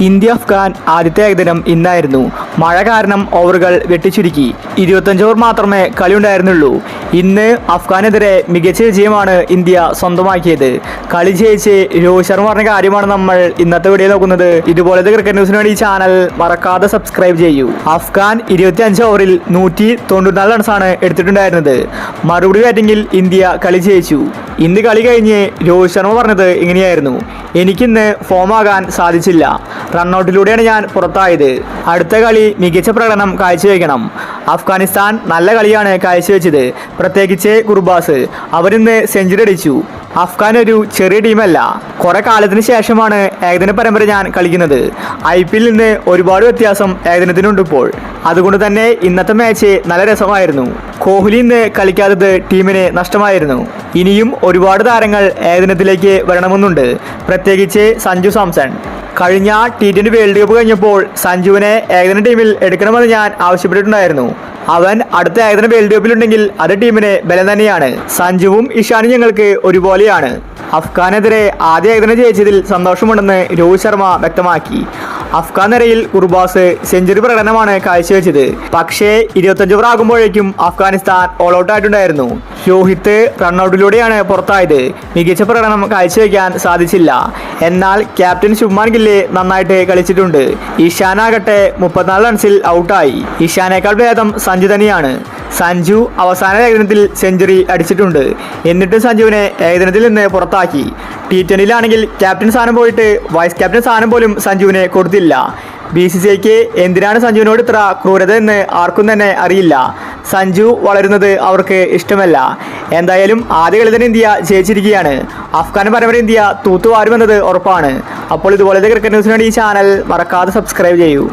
India Afghan ആദ്യത്തെ ഏകദിനം ഇന്നായിരുന്നു. മഴ കാരണം ഓവറുകൾ വെട്ടിച്ചുരുക്കി 25 ഓവർ മാത്രമേ കളിയുണ്ടായിരുന്നുള്ളൂ. ഇന്ന് അഫ്ഗാനെതിരെ മികച്ച വിജയമാണ് ഇന്ത്യ സ്വന്തമാക്കിയത്. കളി ജയിച്ച് രോഹിത് ശർമ്മ പറഞ്ഞ കാര്യമാണ് നമ്മൾ ഇന്നത്തെ വീഡിയോ നോക്കുന്നത്. ഇതുപോലത്തെ ക്രിക്കറ്റ് ന്യൂസിന് വേണ്ടി ഈ ചാനൽ മറക്കാതെ സബ്സ്ക്രൈബ് ചെയ്യൂ. അഫ്ഗാൻ 25 ഓവറിൽ 194 റൺസാണ് എടുത്തിട്ടുണ്ടായിരുന്നത്. മറുപടി ബാറ്റിംഗിൽ ഇന്ത്യ കളി ജയിച്ചു. ഇന്ന് കളി കഴിഞ്ഞ് രോഹിത് ശർമ്മ പറഞ്ഞത് ഇങ്ങനെയായിരുന്നു: എനിക്കിന്ന് ഫോമാകാൻ സാധിച്ചില്ല. റണ്ണൌട്ടിലൂടെയാണ് ഞാൻ പുറത്തായത്. അടുത്ത കളി മികച്ച പ്രകടനം കാഴ്ചവെക്കണം. അഫ്ഗാനിസ്ഥാൻ നല്ല കളിയാണ് കാഴ്ചവെച്ചത്, പ്രത്യേകിച്ച് ഗുർബാസ്. അവരിന്ന് സെഞ്ചുറി അടിച്ചു. അഫ്ഗാൻ ഒരു ചെറിയ ടീമല്ല. കുറെ കാലത്തിന് ശേഷമാണ് ഏകദിന പരമ്പര ഞാൻ കളിക്കുന്നത്. IPL നിന്ന് ഒരുപാട് വ്യത്യാസം ഏകദിനത്തിനുണ്ട് ഇപ്പോൾ. അതുകൊണ്ട് തന്നെ ഇന്നത്തെ മാച്ച് നല്ല രസമായിരുന്നു. കോഹ്ലി ഇന്ന് കളിക്കാത്തത് ടീമിന് നഷ്ടമായിരുന്നു. ഇനിയും ഒരുപാട് താരങ്ങൾ ഏകദിനത്തിലേക്ക് വരണമെന്നുണ്ട്, പ്രത്യേകിച്ച് സഞ്ജു സാംസൺ. കഴിഞ്ഞ T20 വേൾഡ് കപ്പ് കഴിഞ്ഞപ്പോൾ സഞ്ജുവിനെ ഏകദിന ടീമിൽ എടുക്കണമെന്ന് ഞാൻ ആവശ്യപ്പെട്ടിട്ടുണ്ടായിരുന്നു. അവൻ അടുത്ത ഏകദിന വേൾഡ് കപ്പിലുണ്ടെങ്കിൽ അത് ടീമിന് ബലം തന്നെയാണ്. സഞ്ജുവും ഇഷാനും ഞങ്ങൾക്ക് ഒരുപോലെയാണ്. അഫ്ഗാനെതിരെ ആദ്യ ഏകദിനം ജയിച്ചതിൽ സന്തോഷമുണ്ടെന്ന് രോഹിത് ശർമ്മ വ്യക്തമാക്കി. അഫ്ഗാൻ നിരയിൽ ഗുർബാസ് സെഞ്ചുറി പ്രകടനമാണ് കാഴ്ചവെച്ചത്. പക്ഷേ 25 ഓവർ ആകുമ്പോഴേക്കും അഫ്ഗാനിസ്ഥാൻ ഓൾ ഔട്ട് ആയിട്ടുണ്ടായിരുന്നു. രോഹിത് റണ്ണൌട്ടിലൂടെയാണ് പുറത്തായത്. മികച്ച പ്രകടനം കാഴ്ചവെക്കാൻ സാധിച്ചില്ല. എന്നാൽ ക്യാപ്റ്റൻ ശുഭ്മാൻ ഗില്ല് നന്നായിട്ട് കളിച്ചിട്ടുണ്ട്. ഇഷാനാകട്ടെ 34 റൺസിൽ ഔട്ടായി. ഇഷാനേക്കാൾ ഭേദം സഞ്ജു തന്നെയാണ്. സഞ്ജു അവസാന ഏകദിനത്തിൽ സെഞ്ചുറി അടിച്ചിട്ടുണ്ട്. എന്നിട്ടും സഞ്ജുവിനെ ഏകദിനത്തിൽ നിന്ന് പുറത്താക്കി. T20യിലാണെങ്കിൽ ക്യാപ്റ്റൻ സ്ഥാനം പോയിട്ട് വൈസ് ക്യാപ്റ്റൻ സ്ഥാനം പോലും സഞ്ജുവിനെ കൊടുത്തില്ല. BCCIക്ക് എന്തിനാണ് സഞ്ജുവിനോട് ഇത്ര ക്രൂരത എന്ന് ആർക്കും തന്നെ അറിയില്ല. സഞ്ജു വളരുന്നത് അവർക്ക് ഇഷ്ടമല്ല. എന്തായാലും ആദ്യ കളി തന്നെ ഇന്ത്യ ജയിച്ചിരിക്കുകയാണ്. അഫ്ഗാൻ പരമ്പര ഇന്ത്യ തൂത്തുവാരുമെന്നത് ഉറപ്പാണ്. അപ്പോൾ ഇതുപോലത്തെ ക്രിക്കറ്റ് ന്യൂസിന് വേണ്ടി ഈ ചാനൽ മറക്കാതെ സബ്സ്ക്രൈബ് ചെയ്യൂ.